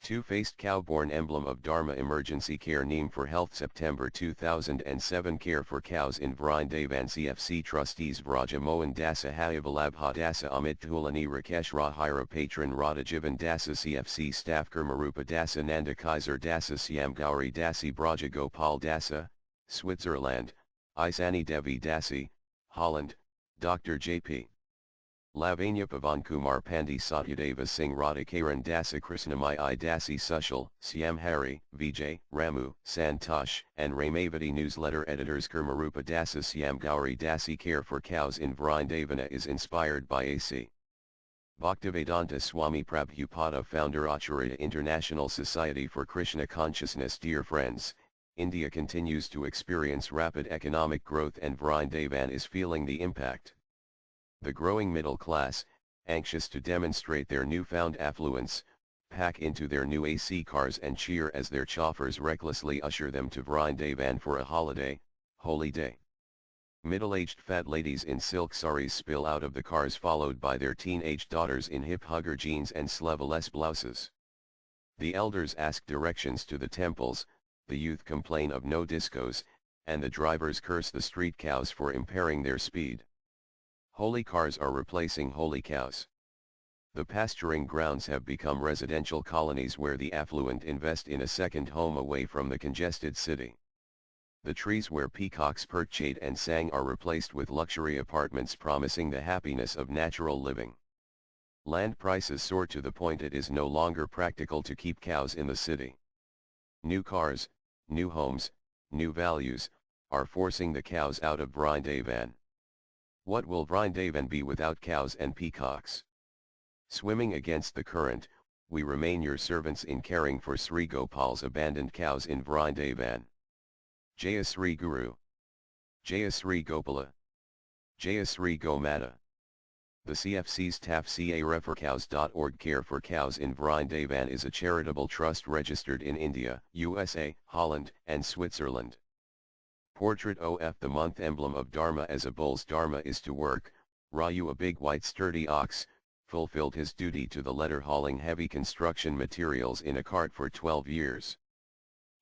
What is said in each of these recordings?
Two-faced cow-born emblem of Dharma Emergency Care Neem for Health September 2007 Care for Cows in Vrindavan CFC Trustees Vraja Mohan Dasa Hayabalabha Dasa Amit Tulani Rakesh Rahira Patron Radha Jivan Dasa CFC Staff Kurmarupa Dasa Nanda Kaiser Dasa Siam Gauri Dasi Braja Gopal Dasa, Switzerland, Isani Devi Dasi, Holland, Dr. J.P. Lavanya Pavan Kumar Pandi Satyadeva Singh Radha Karan Dasa Krishnamai I Dasi Sushal, Siam Hari, Vijay, Ramu, Santosh, and Ramavati Newsletter Editors Kurmarupa Dasa Siam Gauri Dasi Care for Cows in Vrindavana is inspired by A.C. Bhaktivedanta Swami Prabhupada founder Acharya International Society for Krishna Consciousness. Dear friends, India continues to experience rapid economic growth and Vrindavan is feeling the impact. The growing middle class, anxious to demonstrate their newfound affluence, pack into their new AC cars and cheer as their chauffeurs recklessly usher them to Vrindavan for a holiday, holy day. Middle-aged fat ladies in silk saris spill out of the cars followed by their teenage daughters in hip-hugger jeans and sleeveless blouses. The elders ask directions to the temples, the youth complain of no discos, and the drivers curse the street cows for impairing their speed. Holy cars are replacing holy cows. The pasturing grounds have become residential colonies where the affluent invest in a second home away from the congested city. The trees where peacocks perched and sang are replaced with luxury apartments promising the happiness of natural living. Land prices soar to the point it is no longer practical to keep cows in the city. New cars, new homes, new values, are forcing the cows out of Vrindavan. What will Vrindavan be without cows and peacocks? Swimming against the current, we remain your servants in caring for Sri Gopal's abandoned cows in Vrindavan. Jaya Sri Guru. Jaya Sri Gopala. Jaya Sri Gomata. The CFC's TAF-CA-REFORCOWS.org Care for Cows in Vrindavan is a charitable trust registered in India, USA, Holland, and Switzerland. Portrait of the month emblem of Dharma as a bull's Dharma is to work. Raju, a big white sturdy ox, fulfilled his duty to the letter hauling heavy construction materials in a cart for 12 years.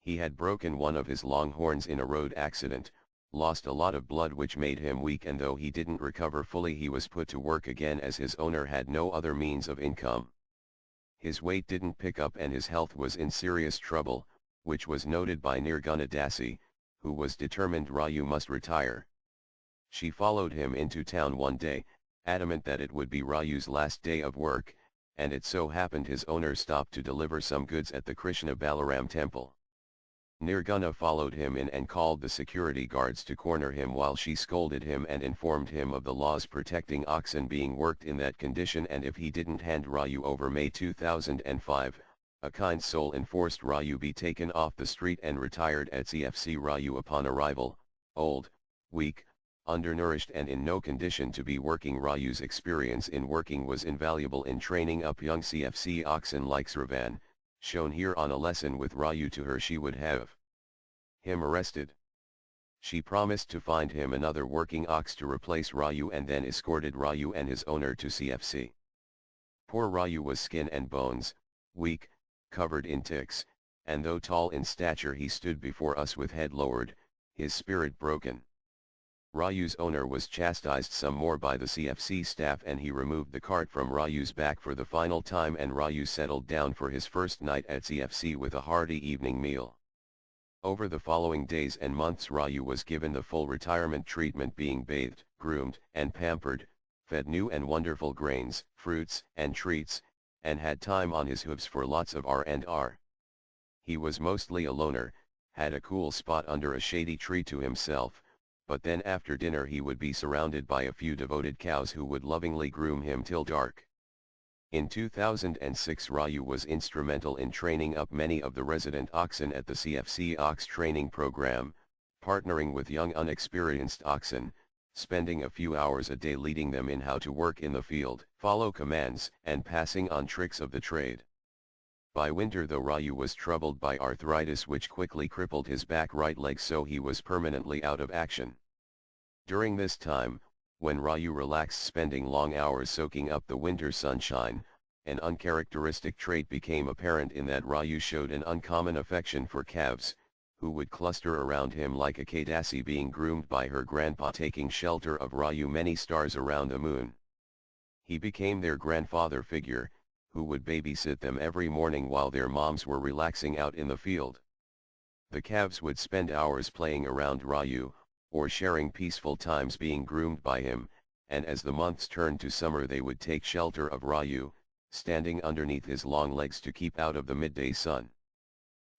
He had broken one of his long horns in a road accident, lost a lot of blood which made him weak, and though he didn't recover fully he was put to work again as his owner had no other means of income. His weight didn't pick up and his health was in serious trouble, which was noted by Nirguna Dasi, who was determined Raju must retire. She followed him into town one day, adamant that it would be Raju's last day of work, and it so happened his owner stopped to deliver some goods at the Krishna Balaram temple. Nirguna followed him in and called the security guards to corner him while she scolded him and informed him of the laws protecting oxen being worked in that condition, and if he didn't hand Raju over. May 2005, a kind soul enforced Raju be taken off the street and retired at CFC. Raju upon arrival, old, weak, undernourished and in no condition to be working. Raju's experience in working was invaluable in training up young CFC oxen like Sravan, shown here on a lesson with Raju. To her she would have him arrested. She promised to find him another working ox to replace Raju and then escorted Raju and his owner to CFC. Poor Raju was skin and bones, weak, covered in ticks, and though tall in stature he stood before us with head lowered, his spirit broken. Raju's owner was chastised some more by the CFC staff and he removed the cart from Raju's back for the final time, and Raju settled down for his first night at CFC with a hearty evening meal. Over the following days and months Raju was given the full retirement treatment, being bathed, groomed, and pampered, fed new and wonderful grains, fruits, and treats, and had time on his hooves for lots of R&R. He was mostly a loner, had a cool spot under a shady tree to himself, but then after dinner he would be surrounded by a few devoted cows who would lovingly groom him till dark. In 2006 Raju was instrumental in training up many of the resident oxen at the CFC Ox Training Program, partnering with young unexperienced oxen, spending a few hours a day leading them in how to work in the field, follow commands, and passing on tricks of the trade. By winter though Raju was troubled by arthritis which quickly crippled his back right leg, so he was permanently out of action. During this time, when Raju relaxed spending long hours soaking up the winter sunshine, an uncharacteristic trait became apparent in that Raju showed an uncommon affection for calves, who would cluster around him like a Kadasi being groomed by her grandpa, taking shelter of Raju many stars around the moon. He became their grandfather figure, who would babysit them every morning while their moms were relaxing out in the field. The calves would spend hours playing around Raju, or sharing peaceful times being groomed by him, and as the months turned to summer they would take shelter of Raju, standing underneath his long legs to keep out of the midday sun.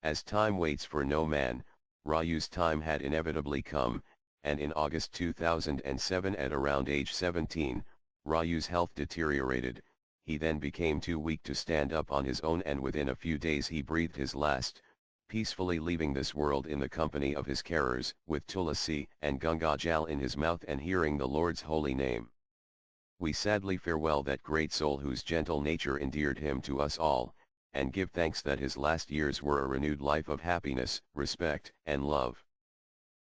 As time waits for no man, Raju's time had inevitably come, and in August 2007 at around age 17, Raju's health deteriorated. He then became too weak to stand up on his own, and within a few days he breathed his last, peacefully leaving this world in the company of his carers, with Tulasi and Gangajal in his mouth and hearing the Lord's holy name. We sadly farewell that great soul whose gentle nature endeared him to us all, and give thanks that his last years were a renewed life of happiness, respect, and love.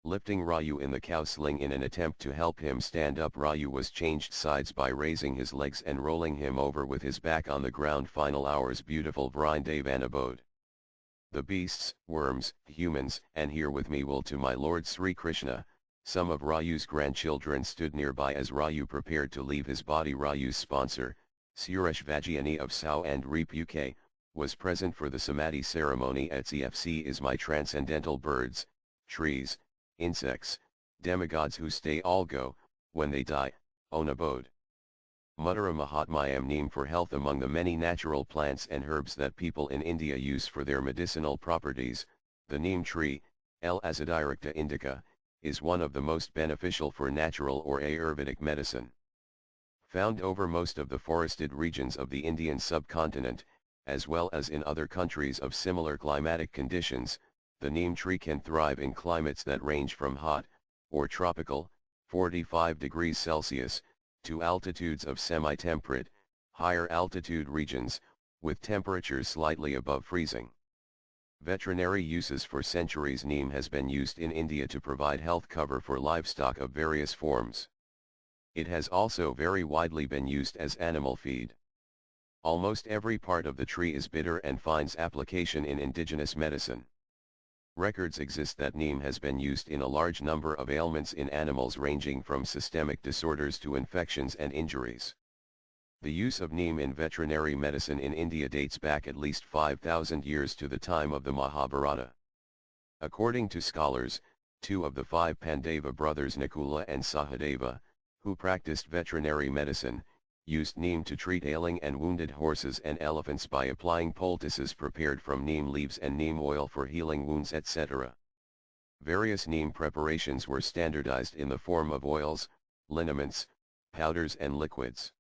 Lifting Raju in the cow sling in an attempt to help him stand up, Raju was changed sides by raising his legs and rolling him over with his back on the ground. Final hours. Beautiful Vrindavan abode. The beasts, worms, humans, and here with me will to my Lord Sri Krishna. Some of Raju's grandchildren stood nearby as Raju prepared to leave his body. Raju's sponsor, Suresh Vajiani of Sao and Reap UK, was present for the Samadhi ceremony at CFC. Is my transcendental birds, trees, insects, demigods who stay all go, when they die, own abode. Muttara Mahatmayam. Neem for health. Among the many natural plants and herbs that people in India use for their medicinal properties, the neem tree, L. Azadiricta indica, is one of the most beneficial for natural or Ayurvedic medicine. Found over most of the forested regions of the Indian subcontinent, as well as in other countries of similar climatic conditions, the neem tree can thrive in climates that range from hot, or tropical, 45 degrees Celsius, to altitudes of semi-temperate, higher altitude regions, with temperatures slightly above freezing. Veterinary uses. For centuries neem has been used in India to provide health cover for livestock of various forms. It has also very widely been used as animal feed. Almost every part of the tree is bitter and finds application in indigenous medicine. Records exist that neem has been used in a large number of ailments in animals ranging from systemic disorders to infections and injuries. The use of neem in veterinary medicine in India dates back at least 5,000 years to the time of the Mahabharata. According to scholars, two of the five Pandava brothers Nakula and Sahadeva, who practiced veterinary medicine, used neem to treat ailing and wounded horses and elephants by applying poultices prepared from neem leaves and neem oil for healing wounds, etc. Various neem preparations were standardized in the form of oils, liniments, powders and liquids.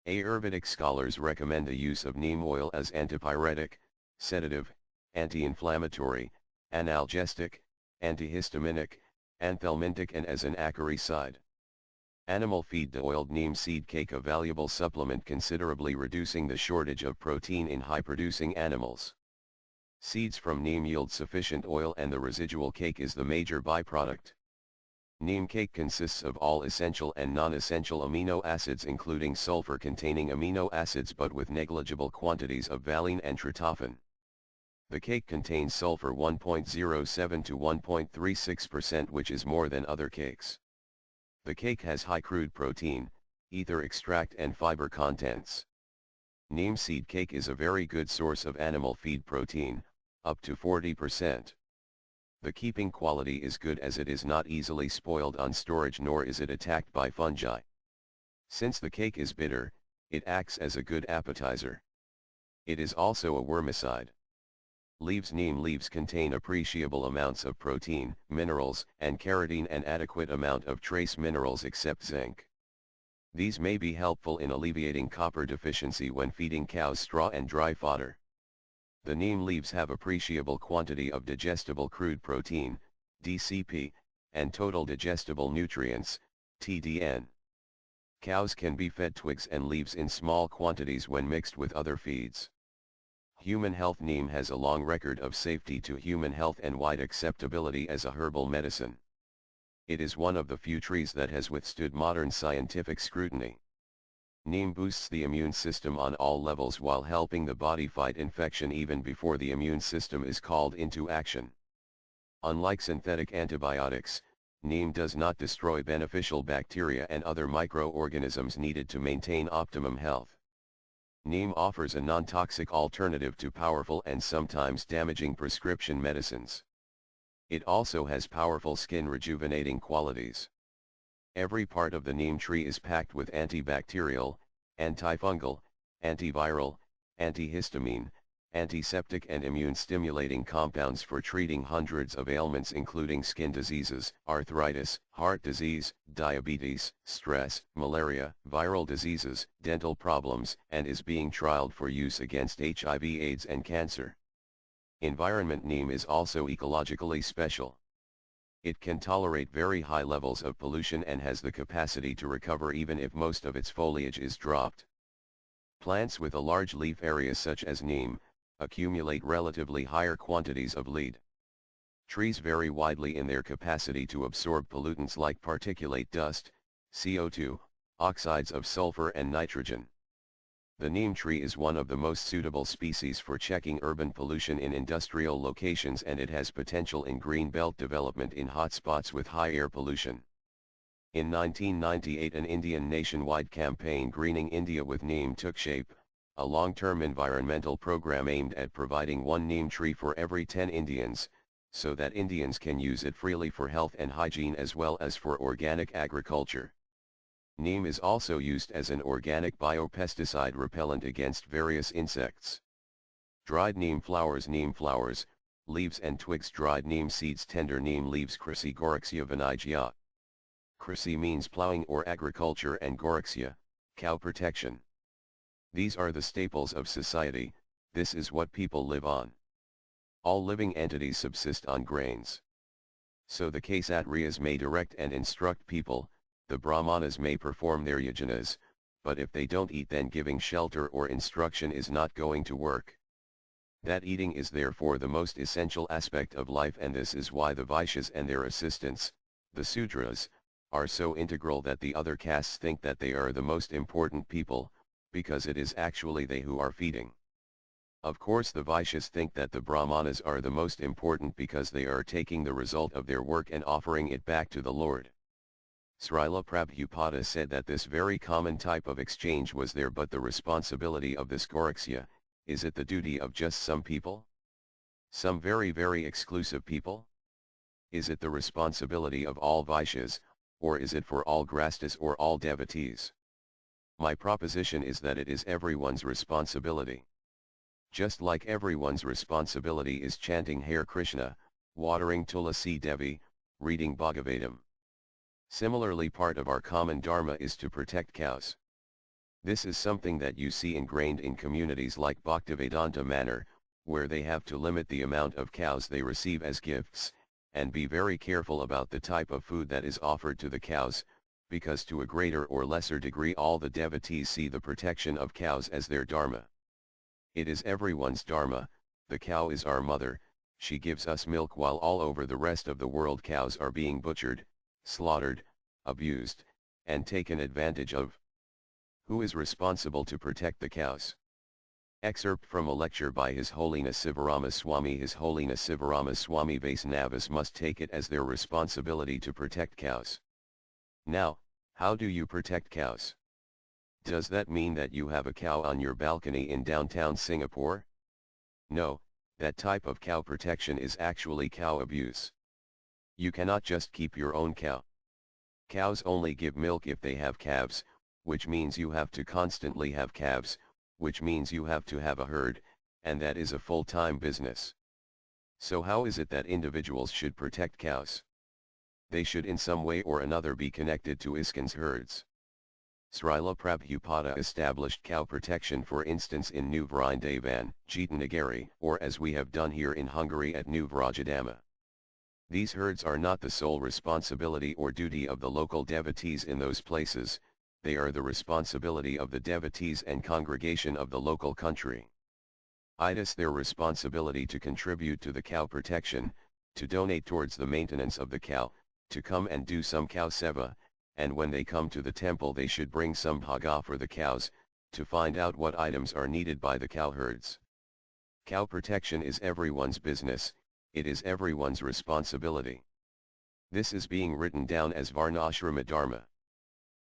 Ayurvedic scholars recommend the use of neem oil as antipyretic, sedative, anti-inflammatory, analgesic, antihistaminic, anthelmintic and as an acaricide. Animal feed. The oiled neem seed cake, a valuable supplement considerably reducing the shortage of protein in high-producing animals. Seeds from neem yield sufficient oil and the residual cake is the major byproduct. Neem cake consists of all essential and non-essential amino acids including sulfur-containing amino acids but with negligible quantities of valine and tryptophan. The cake contains sulfur 1.07 to 1.36%, which is more than other cakes. The cake has high crude protein, ether extract and fiber contents. Neem seed cake is a very good source of animal feed protein, up to 40%. The keeping quality is good as it is not easily spoiled on storage nor is it attacked by fungi. Since the cake is bitter, it acts as a good appetizer. It is also a wormicide. Leaves. Neem leaves contain appreciable amounts of protein, minerals, and carotene and adequate amount of trace minerals except zinc. These may be helpful in alleviating copper deficiency when feeding cows straw and dry fodder. The neem leaves have appreciable quantity of digestible crude protein, DCP, and total digestible nutrients, TDN. Cows can be fed twigs and leaves in small quantities when mixed with other feeds. Human health. Neem has a long record of safety to human health and wide acceptability as a herbal medicine. It is one of the few trees that has withstood modern scientific scrutiny. Neem boosts the immune system on all levels while helping the body fight infection even before the immune system is called into action. Unlike synthetic antibiotics, neem does not destroy beneficial bacteria and other microorganisms needed to maintain optimum health. Neem offers a non-toxic alternative to powerful and sometimes damaging prescription medicines. It also has powerful skin rejuvenating qualities. Every part of the neem tree is packed with antibacterial, antifungal, antiviral, antihistamine, antiseptic and immune-stimulating compounds for treating hundreds of ailments including skin diseases, arthritis, heart disease, diabetes, stress, malaria, viral diseases, dental problems, and is being trialed for use against HIV/AIDS and cancer. Environment neem is also ecologically special. It can tolerate very high levels of pollution and has the capacity to recover even if most of its foliage is dropped. Plants with a large leaf area such as neem, accumulate relatively higher quantities of lead. Trees vary widely in their capacity to absorb pollutants like particulate dust, CO2, oxides of sulfur and nitrogen. The neem tree is one of the most suitable species for checking urban pollution in industrial locations, and it has potential in green belt development in hotspots with high air pollution. In 1998, an Indian nationwide campaign Greening India with Neem took shape, a long-term environmental program aimed at providing one neem tree for every 10 Indians, so that Indians can use it freely for health and hygiene as well as for organic agriculture. Neem is also used as an organic biopesticide repellent against various insects. Dried neem flowers, leaves and twigs, dried neem seeds, tender neem leaves, Chrysea Gorixia vanigia. Chrysea means plowing or agriculture and Gorixia, cow protection. These are the staples of society, this is what people live on. All living entities subsist on grains. So the Kshatriyas may direct and instruct people, the Brahmanas may perform their yajanas, but if they don't eat, then giving shelter or instruction is not going to work. That eating is therefore the most essential aspect of life, and this is why the Vaishyas and their assistants, the Sudras, are so integral that the other castes think that they are the most important people, because it is actually they who are feeding. Of course the Vaishyas think that the Brahmanas are the most important because they are taking the result of their work and offering it back to the Lord. Srila Prabhupada said that this very common type of exchange was there, but the responsibility of this Gorixia, is it the duty of just some people? Some very very exclusive people? Is it the responsibility of all Vaishyas, or is it for all Grastas or all devotees? My proposition is that it is everyone's responsibility. Just like everyone's responsibility is chanting Hare Krishna, watering Tulasi Devi, reading Bhagavatam. Similarly, part of our common dharma is to protect cows. This is something that you see ingrained in communities like Bhaktivedanta Manor, where they have to limit the amount of cows they receive as gifts, and be very careful about the type of food that is offered to the cows, because to a greater or lesser degree all the devotees see the protection of cows as their dharma. It is everyone's dharma. The cow is our mother, she gives us milk, while all over the rest of the world cows are being butchered, slaughtered, abused, and taken advantage of. Who is responsible to protect the cows? Excerpt from a lecture by His Holiness Sivarama Swami. His Holiness Sivarama Swami Vaisnavas must take it as their responsibility to protect cows. Now, how do you protect cows? Does that mean that you have a cow on your balcony in downtown Singapore? No, that type of cow protection is actually cow abuse. You cannot just keep your own cow. Cows only give milk if they have calves, which means you have to constantly have calves, which means you have to have a herd, and that is a full-time business. So how is it that individuals should protect cows? They should in some way or another be connected to ISKCON's herds. Srila Prabhupada established cow protection, for instance in New Vrindavan, Jeetanagari, or as we have done here in Hungary at New Vrajadama. These herds are not the sole responsibility or duty of the local devotees in those places, they are the responsibility of the devotees and congregation of the local country. It is their responsibility to contribute to the cow protection, to donate towards the maintenance of the cow, to come and do some cow seva, and when they come to the temple they should bring some bhaga for the cows, to find out what items are needed by the cowherds. Cow protection is everyone's business, it is everyone's responsibility. This is being written down as Varnashrama Dharma.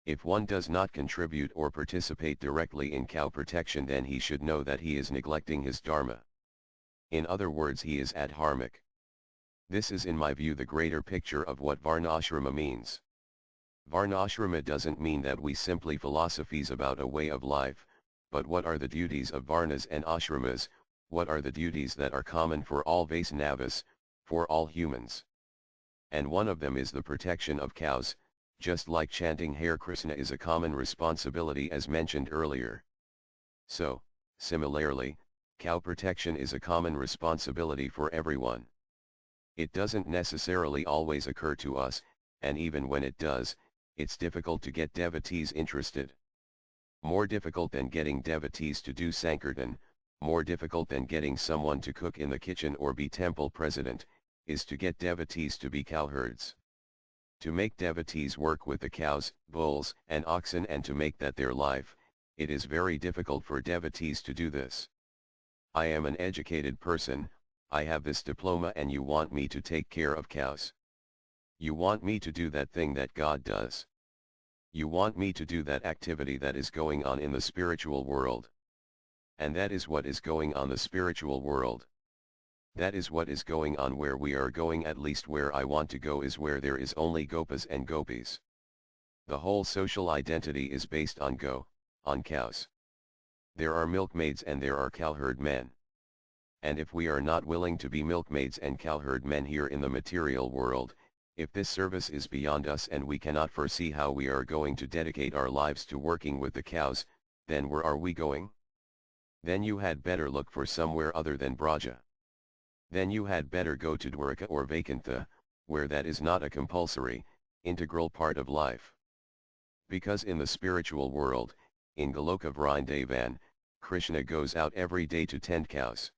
If one does not contribute or participate directly in cow protection, then he should know that he is neglecting his dharma. In other words, he is adharmic. This is in my view the greater picture of what Varnashrama means. Varnashrama doesn't mean that we simply philosophies about a way of life, but what are the duties of Varnas and Ashramas, what are the duties that are common for all Vaisnavas, for all humans. And one of them is the protection of cows, just like chanting Hare Krishna is a common responsibility as mentioned earlier. So, similarly, cow protection is a common responsibility for everyone. It doesn't necessarily always occur to us, and even when it does, it's difficult to get devotees interested. More difficult than getting devotees to do Sankirtan, more difficult than getting someone to cook in the kitchen or be temple president, is to get devotees to be cowherds. To make devotees work with the cows, bulls, and oxen and to make that their life, it is very difficult for devotees to do this. I am an educated person, I have this diploma, and you want me to take care of cows. You want me to do that thing that God does. You want me to do that activity that is going on in the spiritual world. And that is what is going on the spiritual world. That is what is going on where we are going, at least where I want to go is where there is only gopas and gopis. The whole social identity is based on on cows. There are milkmaids and there are cowherd men. And if we are not willing to be milkmaids and cowherd men here in the material world, if this service is beyond us and we cannot foresee how we are going to dedicate our lives to working with the cows, then where are we going? Then you had better look for somewhere other than Braja. Then you had better go to Dwarka or Vaikuntha, where that is not a compulsory, integral part of life. Because in the spiritual world, in Goloka Vrindavan, Krishna goes out every day to tend cows.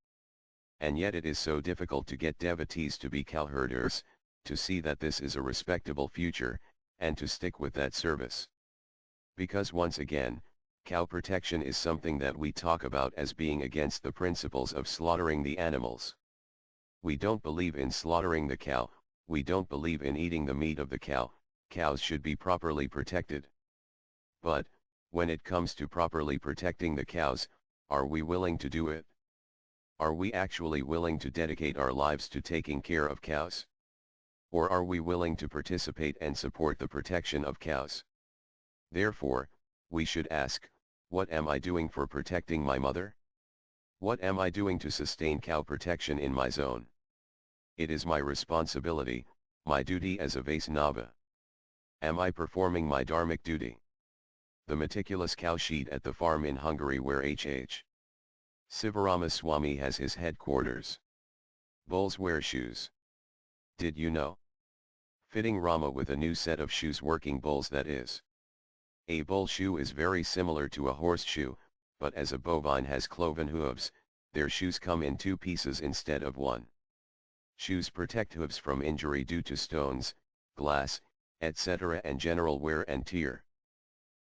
And yet it is so difficult to get devotees to be cowherders, to see that this is a respectable future, and to stick with that service. Because once again, cow protection is something that we talk about as being against the principles of slaughtering the animals. We don't believe in slaughtering the cow, we don't believe in eating the meat of the cow, cows should be properly protected. But, when it comes to properly protecting the cows, are we willing to do it? Are we actually willing to dedicate our lives to taking care of cows? Or are we willing to participate and support the protection of cows? Therefore, we should ask, what am I doing for protecting my mother? What am I doing to sustain cow protection in my zone? It is my responsibility, my duty as a Vaisnava. Am I performing my dharmic duty? The meticulous cow sheet at the farm in Hungary where H.H. Sivarama Swami has his headquarters. Bulls wear shoes. Did you know? Fitting Rama with a new set of shoes, working bulls, that is. A bull shoe is very similar to a horseshoe, but as a bovine has cloven hooves, their shoes come in two pieces instead of one. Shoes protect hooves from injury due to stones, glass, etc. and general wear and tear.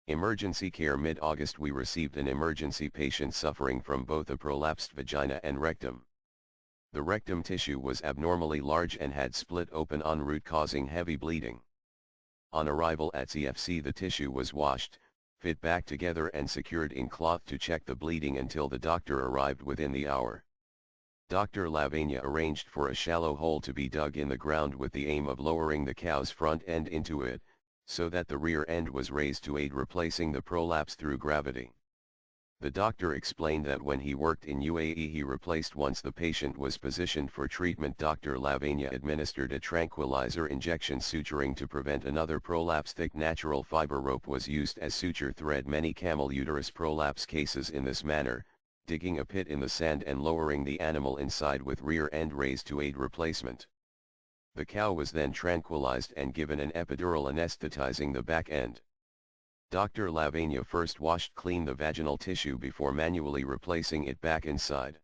Emergency care. Mid-August we received an emergency patient suffering from both a prolapsed vagina and rectum. The rectum tissue was abnormally large and had split open en route, causing heavy bleeding. On arrival at CFC the tissue was washed, fit back together and secured in cloth to check the bleeding until the doctor arrived within the hour. Dr. Lavanya arranged for a shallow hole to be dug in the ground with the aim of lowering the cow's front end into it, so that the rear end was raised to aid replacing the prolapse through gravity. The doctor explained that when he worked in UAE he replaced once the patient was positioned for treatment. Dr. Lavanya administered a tranquilizer injection suturing to prevent another prolapse. Thick natural fiber rope was used as suture thread. Many camel uterus prolapse cases in this manner, digging a pit in the sand and lowering the animal inside with rear end raised to aid replacement. The cow was then tranquilized and given an epidural anesthetizing the back end. Dr. Lavanya first washed clean the vaginal tissue before manually replacing it back inside.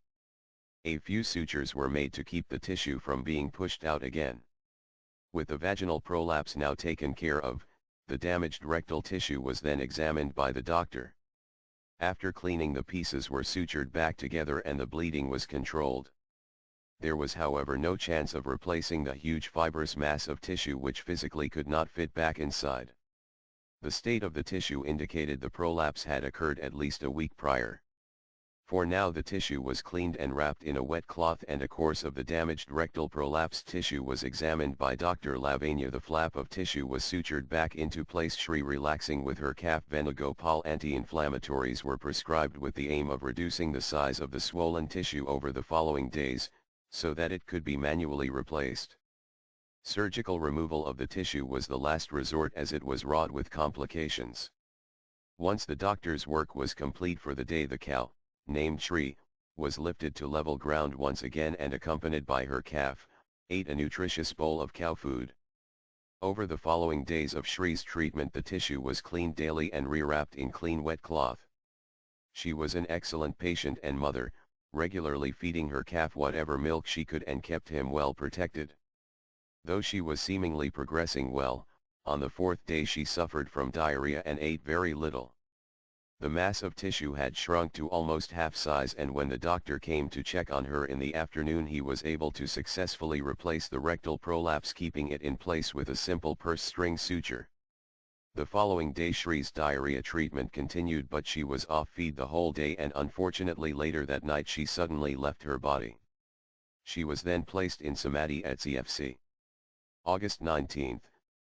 A few sutures were made to keep the tissue from being pushed out again. With the vaginal prolapse now taken care of, The damaged rectal tissue was then examined by the doctor. After cleaning, the pieces were sutured back together and the bleeding was controlled. There was, however, no chance of replacing the huge fibrous mass of tissue which physically could not fit back inside. The state of the tissue indicated the prolapse had occurred at least a week prior. For now the tissue was cleaned and wrapped in a wet cloth, and a course of the damaged rectal prolapsed tissue was examined by Dr. Lavanya. The flap of tissue was sutured back into place. Shri relaxing with her calf. Venugopal anti-inflammatories were prescribed with the aim of reducing the size of the swollen tissue over the following days, so that it could be manually replaced. Surgical removal of the tissue was the last resort, as it was wrought with complications. Once the doctor's work was complete for the day, the cow, named Shri, was lifted to level ground once again and, accompanied by her calf, ate a nutritious bowl of cow food. Over the following days of Shri's treatment, the tissue was cleaned daily and rewrapped in clean wet cloth. She was an excellent patient and mother, regularly feeding her calf whatever milk she could and kept him well protected. Though she was seemingly progressing well, on the fourth day she suffered from diarrhea and ate very little. The mass of tissue had shrunk to almost half size, and when the doctor came to check on her in the afternoon, he was able to successfully replace the rectal prolapse, keeping it in place with a simple purse string suture. The following day Shri's diarrhea treatment continued, but she was off feed the whole day, and unfortunately later that night she suddenly left her body. She was then placed in Samadhi at CFC. August 19.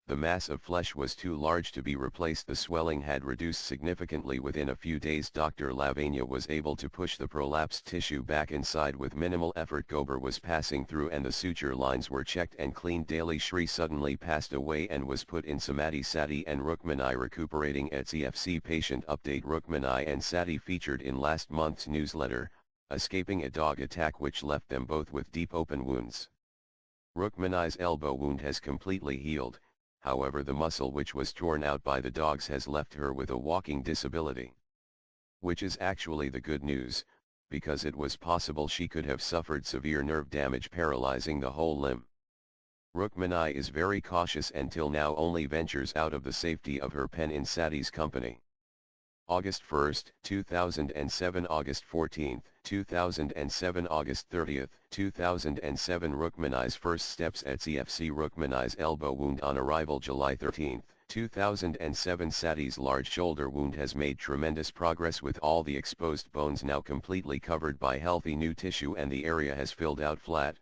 The mass of flesh was too large to be replaced. The swelling had reduced significantly within a few days. Dr. Lavanya was able to push the prolapsed tissue back inside with minimal effort. Gobar was passing through and the suture lines were checked and cleaned daily. Shri suddenly passed away and was put in Samadhi. Sati and Rukmini recuperating at CFC. Patient update: Rukmini and Sati featured in last month's newsletter, escaping a dog attack which left them both with deep open wounds. Rukmini's elbow wound has completely healed. However, the muscle which was torn out by the dogs has left her with a walking disability. Which is actually the good news, because it was possible she could have suffered severe nerve damage paralyzing the whole limb. Rukmini is very cautious and till now only ventures out of the safety of her pen in Sati's company. August 1, 2007, August 14, 2007, August 30, 2007. Rukmini's first steps at CFC. Rukmini's elbow wound on arrival July 13, 2007. Sati's large shoulder wound has made tremendous progress, with all the exposed bones now completely covered by healthy new tissue and the area has filled out flat.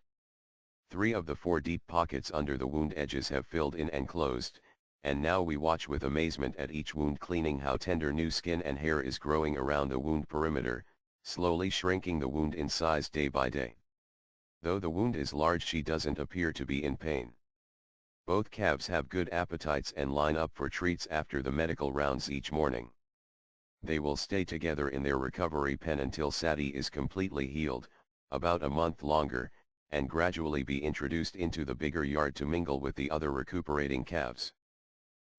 3 of the 4 deep pockets under the wound edges have filled in and closed, and now we watch with amazement at each wound cleaning how tender new skin and hair is growing around the wound perimeter, slowly shrinking the wound in size day by day. Though the wound is large, she doesn't appear to be in pain. Both calves have good appetites and line up for treats after the medical rounds each morning. They will stay together in their recovery pen until Sati is completely healed, about a month longer, and gradually be introduced into the bigger yard to mingle with the other recuperating calves.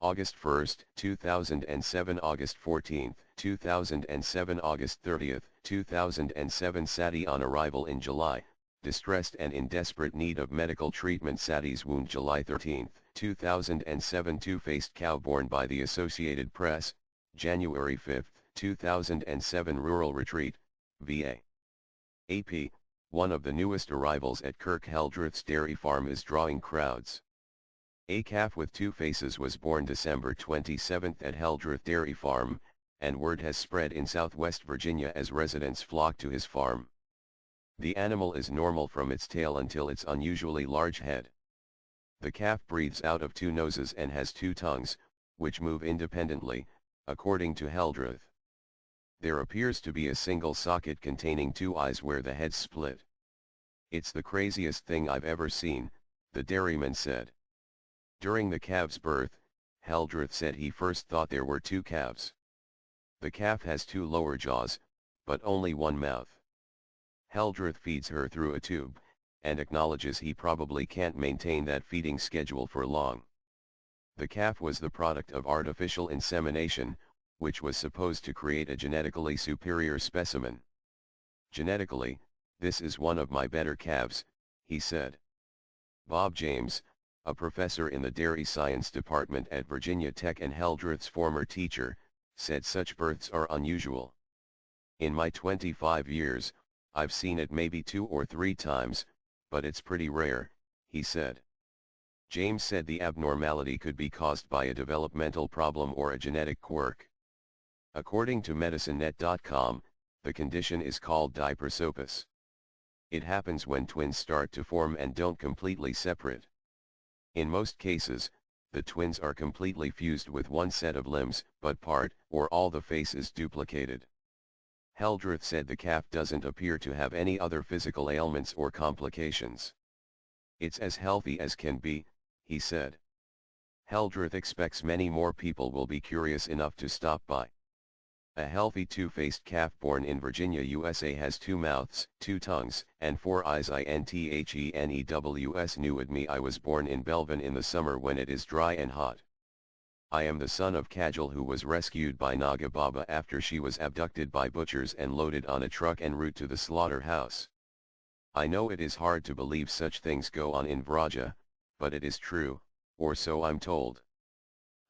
August 1, 2007, August 14, 2007, August 30, 2007. Sati on arrival in July, distressed and in desperate need of medical treatment. Sati's wound July 13, 2007. Two-faced cow born by the Associated Press, January 5, 2007. Rural Retreat, VA. AP, one of the newest arrivals at Kirk Heldreth's dairy farm, is drawing crowds. A calf with 2 faces was born December 27 at Heldreth Dairy Farm, and word has spread in Southwest Virginia as residents flock to his farm. The animal is normal from its tail until its unusually large head. The calf breathes out of 2 noses and has 2 tongues, which move independently, according to Heldreth. There appears to be a single socket containing 2 eyes where the heads split. "It's the craziest thing I've ever seen," the dairyman said. During the calf's birth, Heldreth said he first thought there were 2 calves. The calf has 2 lower jaws, but only 1 mouth. Heldreth feeds her through a tube, and acknowledges he probably can't maintain that feeding schedule for long. The calf was the product of artificial insemination, which was supposed to create a genetically superior specimen. "Genetically, this is one of my better calves," he said. Bob James, a professor in the dairy science department at Virginia Tech and Heldreth's former teacher, said such births are unusual. In my 25 years, I've seen it maybe 2 or 3 times, but it's pretty rare, he said. James said the abnormality could be caused by a developmental problem or a genetic quirk. According to MedicineNet.com, the condition is called diprosopis. It happens when twins start to form and don't completely separate. In most cases, the twins are completely fused with one set of limbs, but part, or all the face is duplicated. Heldreth said the calf doesn't appear to have any other physical ailments or complications. It's as healthy as can be, he said. Heldreth expects many more people will be curious enough to stop by. A healthy two-faced calf born in Virginia, USA has 2 mouths, 2 tongues, and 4 eyes. INTHENEWS new at me. I was born in Belvin in the summer when it is dry and hot. I am the son of Kajal, who was rescued by Naga Baba after she was abducted by butchers and loaded on a truck en route to the slaughterhouse. I know it is hard to believe such things go on in Vraja, but it is true, or so I'm told.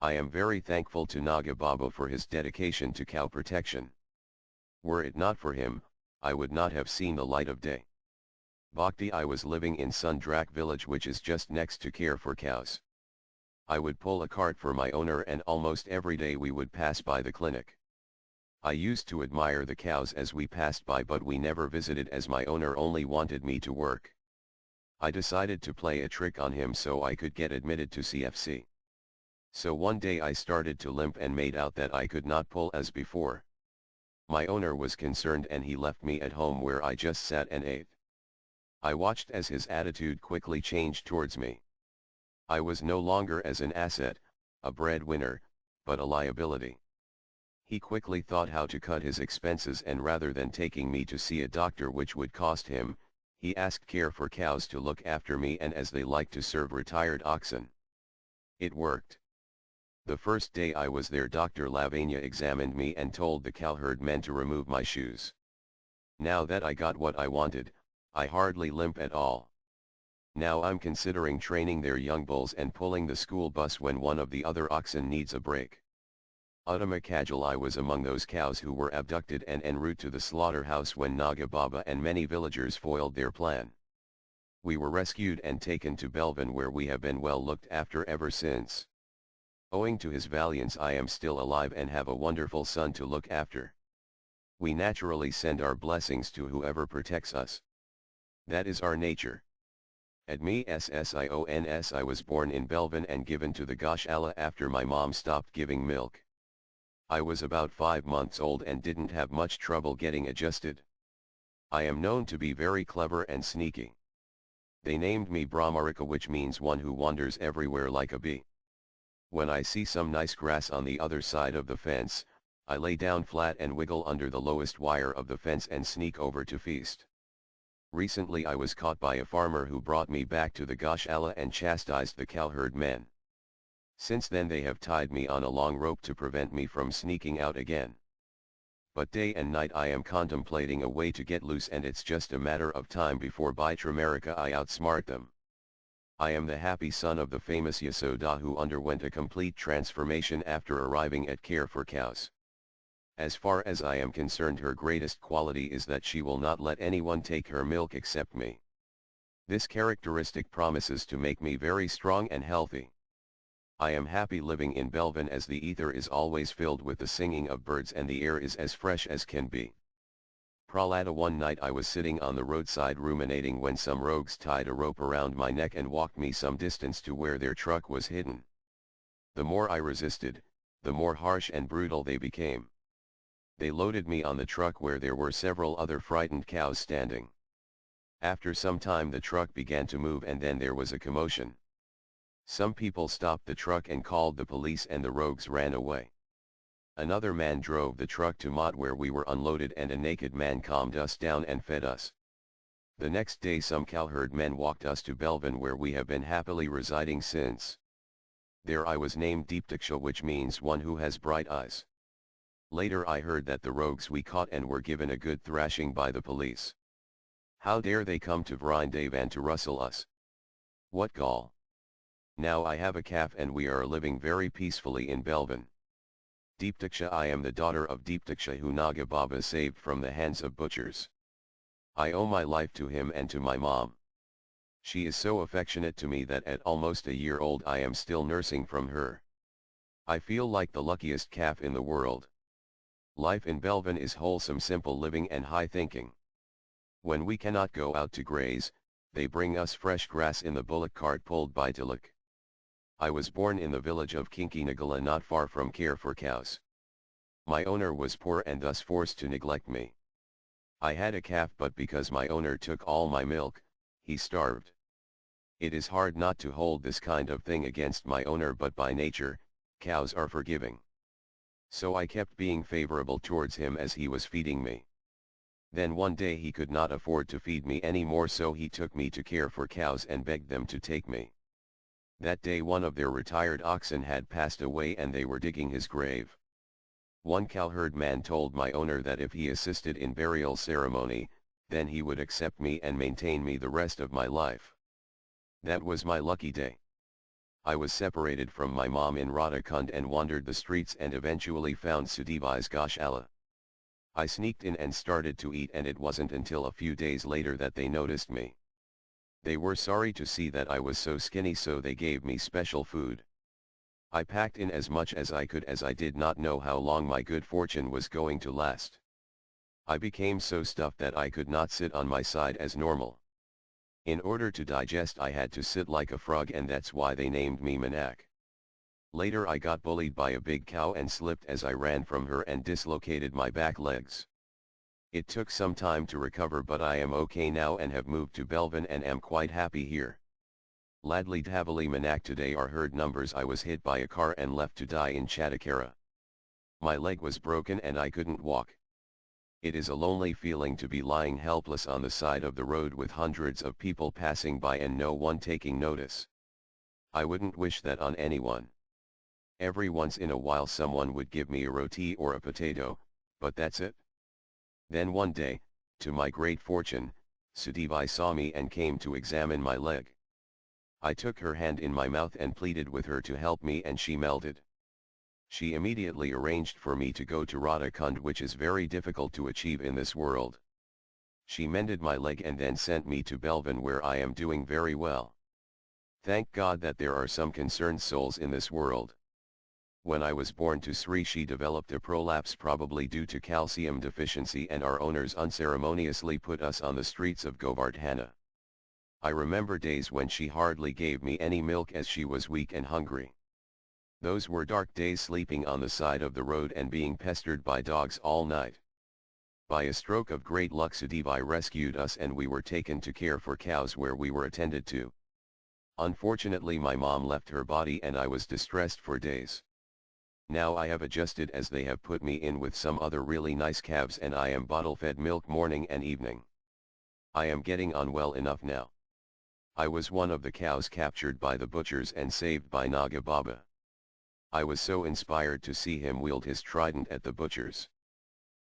I am very thankful to Naga Baba for his dedication to cow protection. Were it not for him, I would not have seen the light of day. Bhakti. I was living in Sundrak village, which is just next to Care for Cows. I would pull a cart for my owner, and almost every day we would pass by the clinic. I used to admire the cows as we passed by, but we never visited as my owner only wanted me to work. I decided to play a trick on him so I could get admitted to CFC. So one day I started to limp and made out that I could not pull as before. My owner was concerned and he left me at home, where I just sat and ate. I watched as his attitude quickly changed towards me. I was no longer as an asset, a breadwinner, but a liability. He quickly thought how to cut his expenses, and rather than taking me to see a doctor, which would cost him, he asked Care for Cows to look after me, and as they like to serve retired oxen. It worked. The first day I was there, Dr. Lavania examined me and told the cowherd men to remove my shoes. Now that I got what I wanted, I hardly limp at all. Now I'm considering training their young bulls and pulling the school bus when one of the other oxen needs a break. Uttama Kajal. I was among those cows who were abducted and en route to the slaughterhouse when Naga Baba and many villagers foiled their plan. We were rescued and taken to Belvin, where we have been well looked after ever since. Owing to his valiance, I am still alive and have a wonderful son to look after. We naturally send our blessings to whoever protects us. That is our nature. Admi Ssions. I was born in Belvin and given to the Goshala after my mom stopped giving milk. I was about 5 months old and didn't have much trouble getting adjusted. I am known to be very clever and sneaky. They named me Brahmarika, which means one who wanders everywhere like a bee. When I see some nice grass on the other side of the fence, I lay down flat and wiggle under the lowest wire of the fence and sneak over to feast. Recently I was caught by a farmer who brought me back to the Goshala and chastised the cowherd men. Since then they have tied me on a long rope to prevent me from sneaking out again. But day and night I am contemplating a way to get loose, and it's just a matter of time before by Tramarika I outsmart them. I am the happy son of the famous Yasoda, who underwent a complete transformation after arriving at Care for Cows. As far as I am concerned, her greatest quality is that she will not let anyone take her milk except me. This characteristic promises to make me very strong and healthy. I am happy living in Belvin, as the ether is always filled with the singing of birds and the air is as fresh as can be. Prahlada. One night I was sitting on the roadside ruminating when some rogues tied a rope around my neck and walked me some distance to where their truck was hidden. The more I resisted, the more harsh and brutal they became. They loaded me on the truck, where there were several other frightened cows standing. After some time the truck began to move, and then there was a commotion. Some people stopped the truck and called the police, and the rogues ran away. Another man drove the truck to Mott, where we were unloaded, and a naked man calmed us down and fed us. The next day some cowherd men walked us to Belvin, where we have been happily residing since. There I was named Deeptaksha, which means one who has bright eyes. Later I heard that the rogues we caught and were given a good thrashing by the police. How dare they come to Vrindavan to rustle us? What gall! Now I have a calf and we are living very peacefully in Belvan. Deeptiksha, I am the daughter of Deeptiksha who Naga Baba saved from the hands of butchers. I owe my life to him and to my mom. She is so affectionate to me that at almost a year old I am still nursing from her. I feel like the luckiest calf in the world. Life in Belvan is wholesome, simple living and high thinking. When we cannot go out to graze, they bring us fresh grass in the bullock cart pulled by Tilak. I was born in the village of Kinkinagala, not far from Care for Cows. My owner was poor and thus forced to neglect me. I had a calf, but because my owner took all my milk, he starved. It is hard not to hold this kind of thing against my owner, but by nature, cows are forgiving. So I kept being favorable towards him as he was feeding me. Then one day he could not afford to feed me anymore, so he took me to Care for Cows and begged them to take me. That day one of their retired oxen had passed away and they were digging his grave. One cowherd man told my owner that if he assisted in burial ceremony, then he would accept me and maintain me the rest of my life. That was my lucky day. I was separated from my mom in Radhakund and wandered the streets and eventually found Sudivai's Goshala. I sneaked in and started to eat, and it wasn't until a few days later that they noticed me. They were sorry to see that I was so skinny, so they gave me special food. I packed in as much as I could, as I did not know how long my good fortune was going to last. I became so stuffed that I could not sit on my side as normal. In order to digest I had to sit like a frog, and that's why they named me Manak. Later I got bullied by a big cow and slipped as I ran from her and dislocated my back legs. It took some time to recover, but I am okay now and have moved to Belvan and am quite happy here. Ladli Dhavali Manak, today are herd numbers. I was hit by a car and left to die in Chatakara. My leg was broken and I couldn't walk. It is a lonely feeling to be lying helpless on the side of the road with hundreds of people passing by and no one taking notice. I wouldn't wish that on anyone. Every once in a while someone would give me a roti or a potato, but that's it. Then one day, to my great fortune, Sudivai saw me and came to examine my leg. I took her hand in my mouth and pleaded with her to help me, and she melted. She immediately arranged for me to go to Radhakund, which is very difficult to achieve in this world. She mended my leg and then sent me to Belvan, where I am doing very well. Thank God that there are some concerned souls in this world. When I was born to Sri, she developed a prolapse, probably due to calcium deficiency, and our owners unceremoniously put us on the streets of Govardhana. I remember days when she hardly gave me any milk as she was weak and hungry. Those were dark days, sleeping on the side of the road and being pestered by dogs all night. By a stroke of great luck, Sudivai rescued us and we were taken to Care for Cows, where we were attended to. Unfortunately my mom left her body and I was distressed for days. Now I have adjusted, as they have put me in with some other really nice calves and I am bottle-fed milk morning and evening. I am getting on well enough now. I was one of the cows captured by the butchers and saved by Naga Baba. I was so inspired to see him wield his trident at the butchers.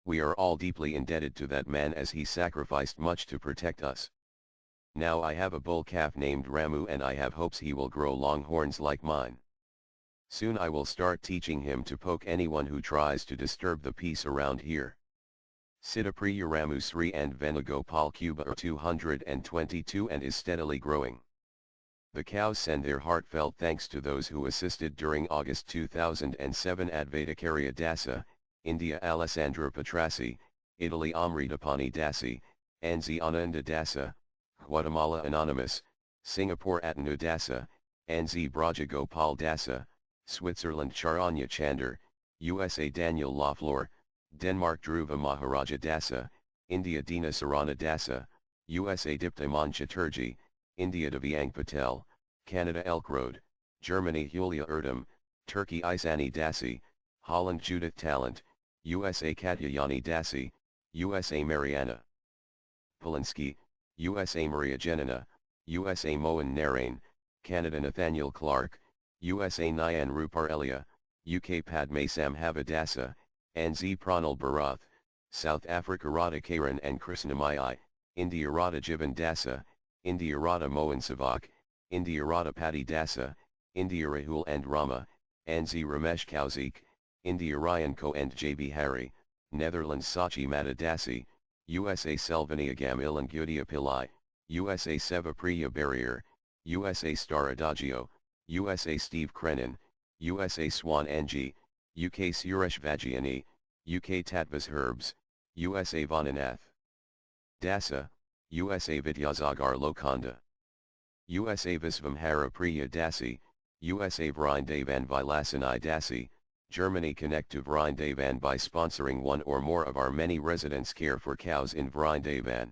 We are all deeply indebted to that man, as he sacrificed much to protect us. Now I have a bull calf named Ramu and I have hopes he will grow long horns like mine. Soon I will start teaching him to poke anyone who tries to disturb the peace around here. Siddhapriya Ramu Sri and Venugopal Cuba are 222 and is steadily growing. The cows send their heartfelt thanks to those who assisted during August 2007 at Vedikarya Dasa, India Alessandra Petrassi, Italy Amritapani Dasi, Anzi Ananda Dasa, Guatemala Anonymous, Singapore Atanu Dasa, Anzi Brajagopal Dasa, Switzerland Charanya Chander, USA Daniel Lafleur, Denmark Dhruva Maharaja Dasa, India Dina Sarana Dasa, USA Diptaman Chatterjee, India Devyang Patel, Canada Elkrode, Germany Julia Erdem, Turkey Isani Dasi, Holland Judith Talent, USA Katyayani Dasi, USA Mariana Polinsky, USA Maria Janina, USA Mohan Narain, Canada Nathaniel Clark, USA Nyan Rupar Elia, UK Padme Samhavadasa, NZ Pranal Bharath, South Africa Radha Karan and Krishnamai, India Radha Jivan Dasa, India Radha Mohan Savak, India Radha Paddy Dasa, India Rahul and Rama, Anzi Ramesh Kauzik, India Ryan Ko and JB Harry, Netherlands Sachi Matadasi, USA Selvaniagam Ilan Gudia Pillai, USA Seva Priya Barrier, USA Star Adagio, USA Steve Krenin, USA Swan Ng, UK Suresh Vajiani, UK Tatvas Herbs, USA Vananath. Dasa, USA Vidyasagar Lokhanda. USA Visvam Hara Priya Dasi, USA Vrindavan Vilasanai Dasi, Germany connect to Vrindavan by sponsoring one or more of our many residents care for cows in Vrindavan.